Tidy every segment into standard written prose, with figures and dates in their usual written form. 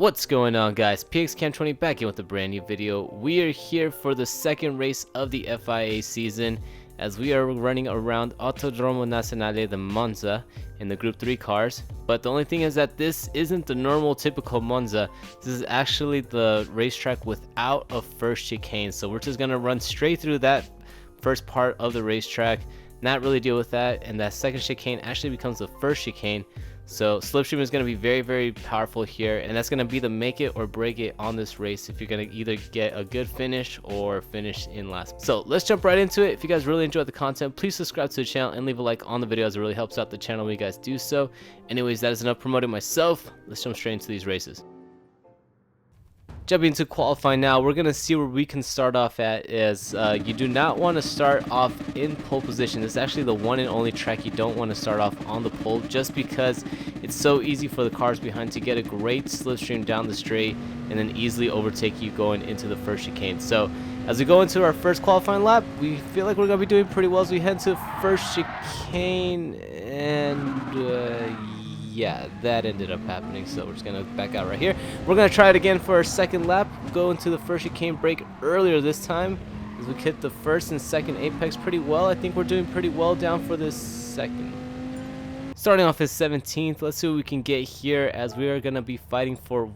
What's going on, guys? PXCam20 back in with a brand new video. We are here for the second race of the FIA season as we are running around Autodromo Nazionale de Monza in the Group 3 cars. But the only thing is that this isn't the normal typical Monza. This is actually the racetrack without a first chicane. So we're just going to run straight through that first part of the racetrack, not really deal with that, and that second chicane actually becomes the first chicane. So slipstream is going to be very powerful here, and that's going to be the make it or break it on this race if you're going to either get a good finish or finish in last. So let's jump right into it. If you guys really enjoyed the content, please subscribe to the channel and leave a like on the video, as it really helps out the channel when you guys do so. Anyways, that is enough promoting myself. Let's jump straight into these races. Jumping into qualifying now, we're going to see where we can start off at. Is you do not want to start off in pole position. This is actually the one and only track you don't want to start off on the pole, just because it's so easy for the cars behind to get a great slipstream down the straight and then easily overtake you going into the first chicane. So as we go into our first qualifying lap, we feel like we're going to be doing pretty well as we head to first chicane, and yeah, that ended up happening, so we're just gonna back out right here. We're gonna try it again for our second lap, go into the first chicane break earlier this time, as we hit the first and second apex pretty well. I think we're doing pretty well down for this second. Starting off as 17th, let's see what we can get here, as we are gonna be fighting for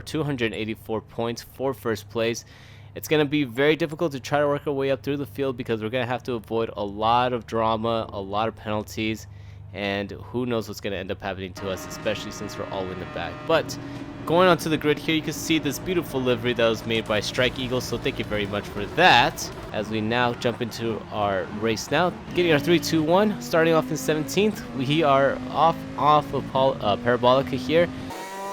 284 points for first place. It's gonna be very difficult to try to work our way up through the field, because we're gonna have to avoid a lot of drama, a lot of penalties, and who knows what's going to end up happening to us, especially since we're all in the back. But going onto the grid here, you can see this beautiful livery that was made by Strike Eagle, so thank you very much for that. As we now jump into our race now, getting our 3, 2, 1, starting off in 17th, we are off of Parabolica here.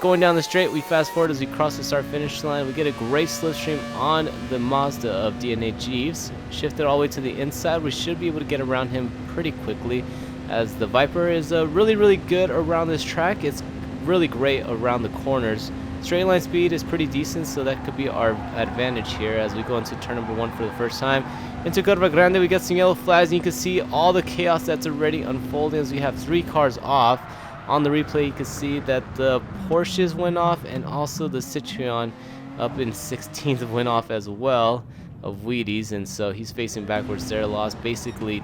Going down the straight, we fast forward as we cross the start finish line. We get a great slipstream on the Mazda of DNA Jeeves. Shifted all the way to the inside, we should be able to get around him pretty quickly, as the Viper is really good around this track. It's really great around the corners. Straight line speed is pretty decent, so that could be our advantage here as we go into turn number 1 for the first time. Into Curva Grande, we get some yellow flags, and you can see all the chaos that's already unfolding as we have 3 cars off. On the replay, you can see that the Porsches went off, and also the Citroen up in 16th went off as well of Wheaties, and so he's facing backwards there. Lost basically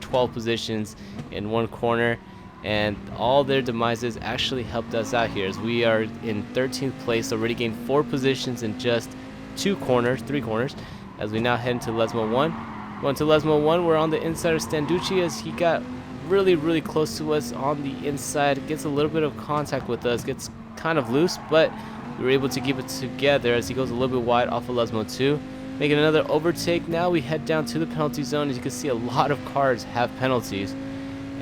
12 positions in one corner, and all their demises actually helped us out here, as we are in 13th place, already gained 4 positions in just 3 corners, as we now head into Lesmo 1. Going to Lesmo 1, we're on the inside of Standucci, as he got really close to us on the inside, gets a little bit of contact with us, gets kind of loose, but we were able to keep it together as he goes a little bit wide off of Lesmo 2. Making another overtake. Now we head down to the penalty zone. As you can see, a lot of cars have penalties,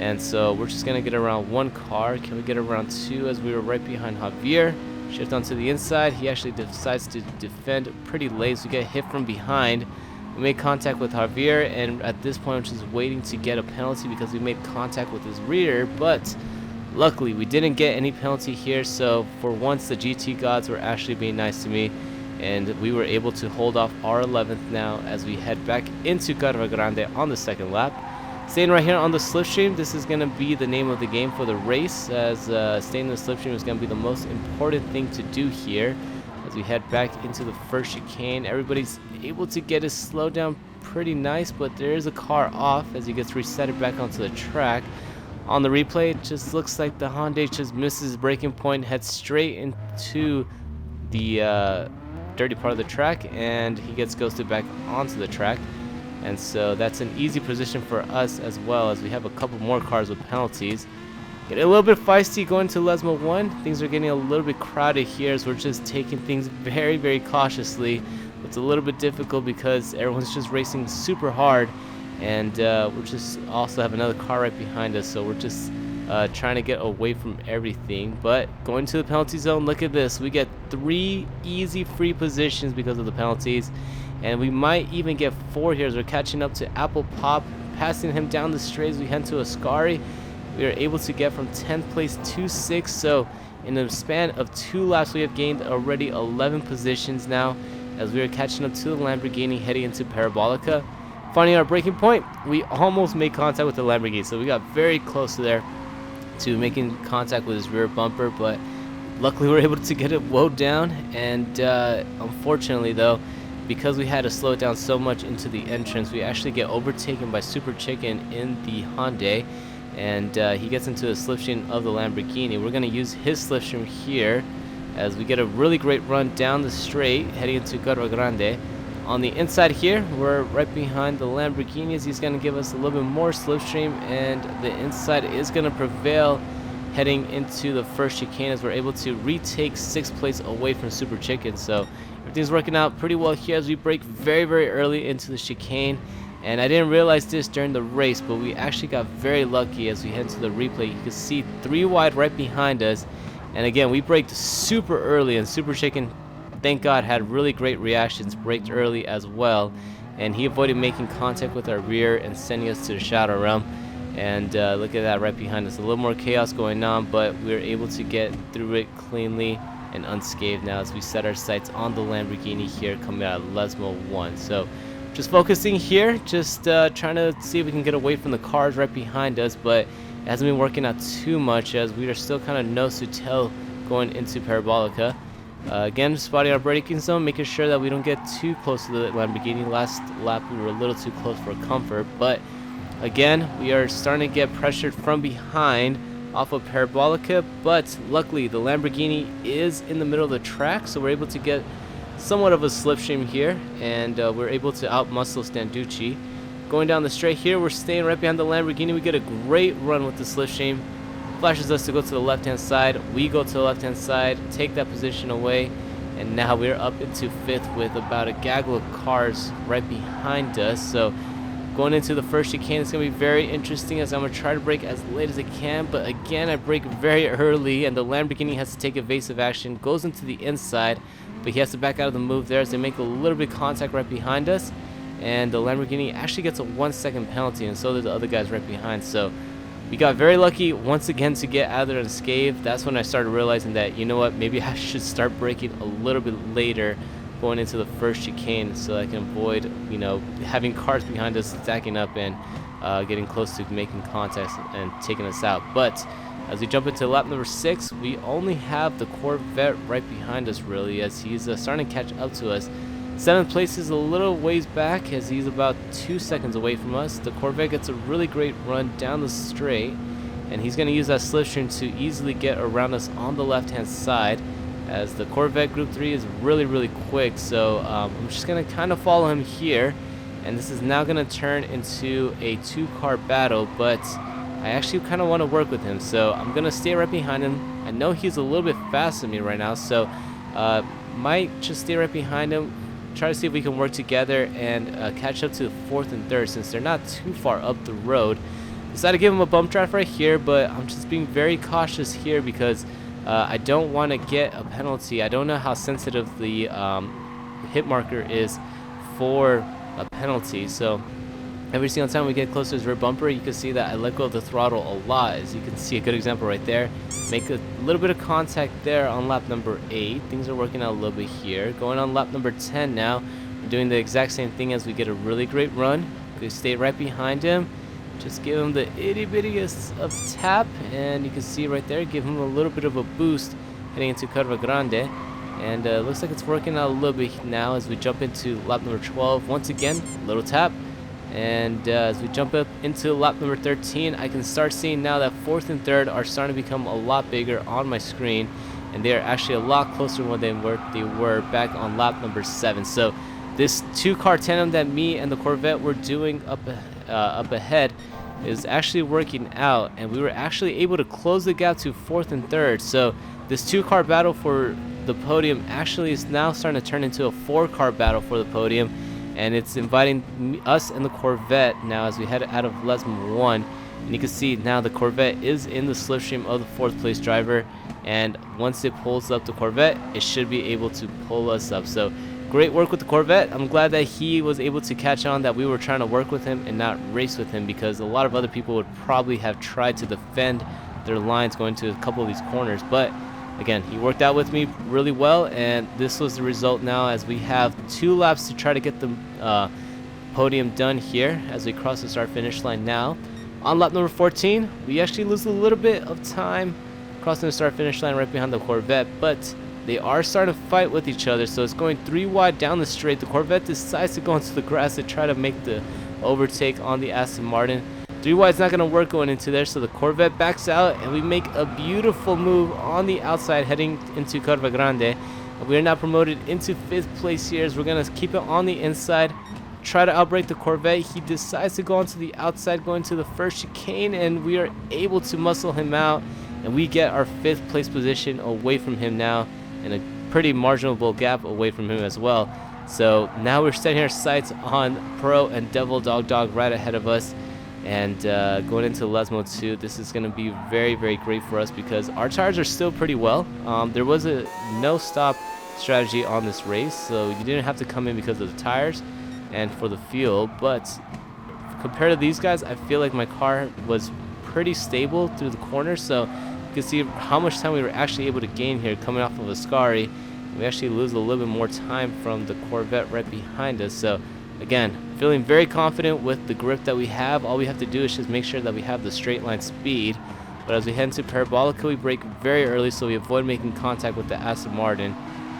and so we're just gonna get around 1 car. Can we get around 2, as we were right behind Javier? Shift onto the inside. He actually decides to defend pretty late, so we get hit from behind. We made contact with Javier, and at this point we're just waiting to get a penalty because we made contact with his rear, but luckily we didn't get any penalty here. So for once, the GT gods were actually being nice to me, and we were able to hold off our 11th now as we head back into Curva Grande on the second lap. Staying right here on the slipstream, this is going to be the name of the game for the race, as staying in the slipstream is going to be the most important thing to do here. As we head back into the first chicane, everybody's able to get his slowdown pretty nice, but there is a car off as he gets resetted back onto the track. On the replay, it just looks like the Hyundai just misses his braking point, heads straight into the dirty part of the track, and he gets ghosted back onto the track. And so that's an easy position for us, as well as we have a couple more cars with penalties. Getting a little bit feisty going to Lesmo 1. Things are getting a little bit crowded here, as we're just taking things very cautiously. It's a little bit difficult because everyone's just racing super hard, and we're just also have another car right behind us, so we're just trying to get away from everything. But going to the penalty zone, look at this, we get 3 easy free positions because of the penalties, and we might even get 4 here as we're catching up to Apple Pop, passing him down the straight as we head to Ascari. We are able to get from 10th place to 6th, so in the span of 2 laps we have gained already 11 positions now, as we are catching up to the Lamborghini heading into Parabolica. Finding our braking point, we almost made contact with the Lamborghini, so we got very close to making contact with his rear bumper, but luckily we were able to get it woed down, and unfortunately though, because we had to slow it down so much into the entrance, we actually get overtaken by Super Chicken in the Hyundai, and he gets into the slipstream of the Lamborghini. We're going to use his slipstream here as we get a really great run down the straight heading into Curva Grande. On the inside here, we're right behind the Lamborghinis. He's going to give us a little bit more slipstream, and the inside is going to prevail heading into the first chicane as we're able to retake 6th place away from Super Chicken. So everything's working out pretty well here as we brake very early into the chicane. And I didn't realize this during the race, but we actually got very lucky as we head to the replay. You can see 3 wide right behind us. And again, we braked super early, and Super Chicken, thank God, had really great reactions, braked early as well. And he avoided making contact with our rear and sending us to the shadow realm. And look at that right behind us. A little more chaos going on, but we were able to get through it cleanly and unscathed now as we set our sights on the Lamborghini here coming out of Lesmo 1. So just focusing here, just trying to see if we can get away from the cars right behind us, but it hasn't been working out too much as we are still kind of nose to tail going into Parabolica. Again, spotting our braking zone, making sure that we don't get too close to the Lamborghini. Last lap we were a little too close for comfort, but again, we are starting to get pressured from behind off of Parabolica, but luckily the Lamborghini is in the middle of the track, so we're able to get somewhat of a slipstream here, and we're able to outmuscle Standucci. Going down the straight here, we're staying right behind the Lamborghini. We get a great run with the slipstream. Flashes us to go to the left-hand side. We go to the left-hand side, take that position away, and now we're up into 5th with about a gaggle of cars right behind us. So going into the first chicane, it's going to be very interesting as I'm going to try to brake as late as I can, but again, I brake very early, and the Lamborghini has to take evasive action, goes into the inside, but he has to back out of the move there as they make a little bit of contact right behind us, and the Lamborghini actually gets a 1-second penalty, and so do the other guys right behind. So we got very lucky once again to get out of there unscathed. That's when I started realizing that, you know what, maybe I should start braking a little bit later going into the first chicane so I can avoid, you know, having cars behind us stacking up and getting close to making contact and taking us out. But as we jump into lap number 6, we only have the Corvette right behind us really, as he's starting to catch up to us. 7th place is a little ways back as he's about 2 seconds away from us. The Corvette gets a really great run down the straight, and he's going to use that slipstream to easily get around us on the left hand side, as the Corvette Group 3 is really quick. So I'm just going to kind of follow him here, and this is now going to turn into a 2-car battle, but I actually kind of want to work with him, so I'm going to stay right behind him. I know he's a little bit faster than me right now, so might just stay right behind him, try to see if we can work together and catch up to 4th and 3rd since they're not too far up the road. Decided to give him a bump drive right here, but I'm just being very cautious here because I don't want to get a penalty. I don't know how sensitive the hit marker is for a penalty, so every single time we get close to his rear bumper, you can see that I let go of the throttle a lot. As you can see, a good example right there. Make a little bit of contact there on lap number 8. Things are working out a little bit here. Going on lap number 10 now. We're doing the exact same thing as we get a really great run. We stay right behind him. Just give him the itty-bittiest of tap, and you can see right there, give him a little bit of a boost heading into Curva Grande. And looks like it's working out a little bit now as we jump into lap number 12. Once again, little tap. And as we jump up into lap number 13, I can start seeing now that 4th and 3rd are starting to become a lot bigger on my screen, and they are actually a lot closer than they were back on lap number 7. So this 2-car tandem that me and the Corvette were doing up ahead is actually working out, and we were actually able to close the gap to 4th and 3rd. So this 2-car battle for the podium actually is now starting to turn into a 4-car battle for the podium. And it's inviting us and the Corvette now as we head out of Lesmo 1. And you can see now the Corvette is in the slipstream of the 4th place driver. And once it pulls up the Corvette, it should be able to pull us up. So great work with the Corvette. I'm glad that he was able to catch on that we were trying to work with him and not race with him, because a lot of other people would probably have tried to defend their lines going to a couple of these corners. But again, he worked out with me really well, and this was the result now as we have 2 laps to try to get the podium done here as we cross the start finish line now. On lap number 14, we actually lose a little bit of time crossing the start finish line right behind the Corvette, but they are starting to fight with each other, so it's going 3 wide down the straight. The Corvette decides to go into the grass to try to make the overtake on the Aston Martin. 3 wide's not going to work going into there, so the Corvette backs out, and we make a beautiful move on the outside heading into Curva Grande. We are now promoted into 5th place here as we're going to keep it on the inside, try to outbrake the Corvette. He decides to go onto the outside, going to the first chicane, and we are able to muscle him out, and we get our 5th place position away from him now, and a pretty marginal gap away from him as well. So now we're setting our sights on Pro and Devil Dog right ahead of us, and going into Lesmo 2, this is going to be very, very great for us because our tires are still pretty well. There was a no stop strategy on this race, so you didn't have to come in because of the tires and for the fuel, but compared to these guys, I feel like my car was pretty stable through the corner, so you can see how much time we were actually able to gain here coming off of Ascari. We actually lose a little bit more time from the Corvette right behind us. So again, feeling very confident with the grip that we have. All we have to do is just make sure that we have the straight line speed, but as we head into Parabolica, we brake very early so we avoid making contact with the Aston Martin.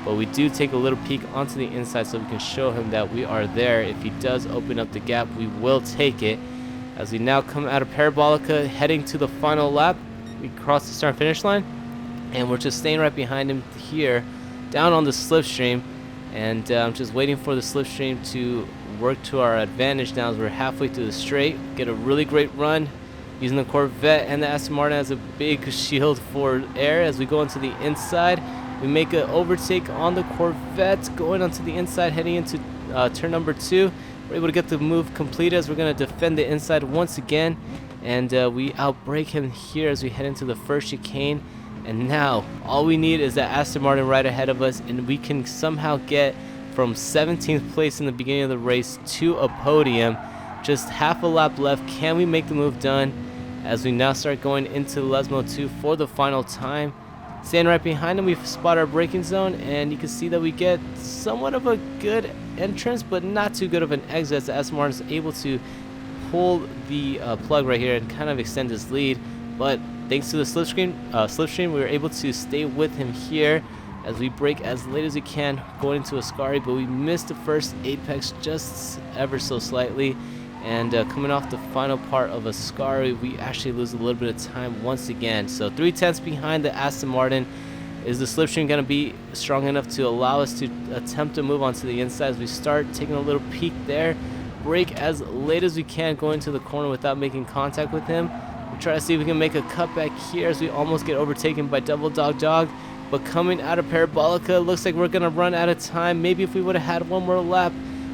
But we do take a little peek onto the inside so we can show him that we are there. If he does open up the gap, we will take it. As we now come out of Parabolica, heading to the final lap, we cross the start finish line, and we're just staying right behind him here, down on the slipstream, and I'm just waiting for the slipstream to work to our advantage now as we're halfway through the straight. Get a really great run using the Corvette and the Aston Martin as a big shield for air. As we go into the inside, we make an overtake on the Corvette going onto the inside heading into turn number 2. We're able to get the move completed as we're going to defend the inside once again, and we outbrake him here as we head into the first chicane. And now all we need is that Aston Martin right ahead of us, and we can somehow get from 17th place in the beginning of the race to a podium. Just half a lap left. Can we make the move done as we now start going into Lesmo 2 for the final time? Staying right behind him, we spot our braking zone, and you can see that we get somewhat of a good entrance, but not too good of an exit as Aston Martin is able to pull the plug right here and kind of extend his lead. But thanks to the slipstream, we were able to stay with him here as we brake as late as we can going into Ascari, but we missed the first apex just ever so slightly. And coming off the final part of Ascari, we actually lose a little bit of time once again. So 3/10 behind the Aston Martin. Is the slipstream going to be strong enough to allow us to attempt to move onto the inside as we start taking a little peek there? Brake as late as we can going to the corner without making contact with him. We try to see if we can make a cutback here as we almost get overtaken by Double Dog. But coming out of Parabolica, looks like we're going to run out of time. Maybe if we would have had one more lap,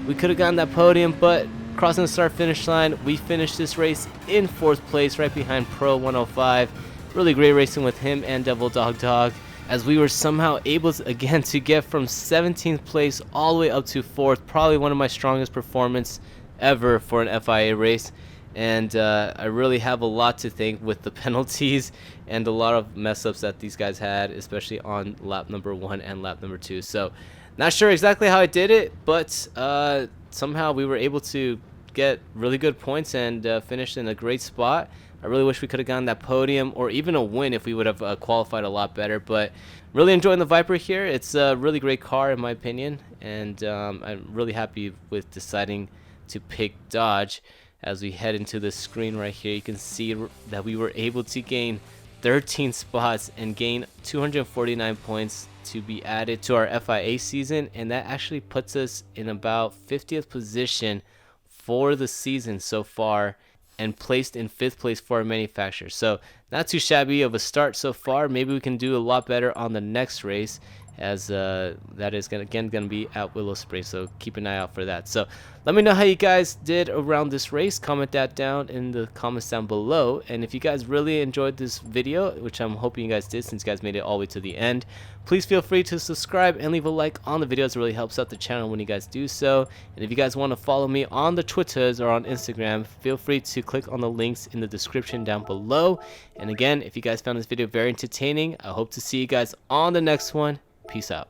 we could have gotten that podium, but crossing the start finish line, we finished this race in 4th place right behind Pro 105. Really great racing with him and Devil Dog as we were somehow able to, again, to get from 17th place all the way up to 4th. Probably one of my strongest performance ever for an FIA race. And I really have a lot to thank with the penalties and a lot of mess ups that these guys had, especially on lap number 1 and lap number 2. So not sure exactly how I did it, but somehow we were able to get really good points and finish in a great spot. I really wish we could have gotten that podium or even a win if we would have qualified a lot better, but really enjoying the Viper here. It's a really great car in my opinion, and I'm really happy with deciding to pick Dodge. As we head into the screen right here, you can see that we were able to gain 13 spots and gain 249 points to be added to our FIA season, and that actually puts us in about 50th position for the season so far and placed in 5th place for our manufacturer. So not too shabby of a start so far. Maybe we can do a lot better on the next race, as that is going to be at Willow Springs, so keep an eye out for that. So let me know how you guys did around this race. Comment that down in the comments down below, and if you guys really enjoyed this video, which I'm hoping you guys did since you guys made it all the way to the end, please feel free to subscribe and leave a like on the videos. It really helps out the channel when you guys do so. And if you guys want to follow me on the Twitters or on Instagram, feel free to click on the links in the description down below. And again, if you guys found this video very entertaining, I hope to see you guys on the next one. Peace out.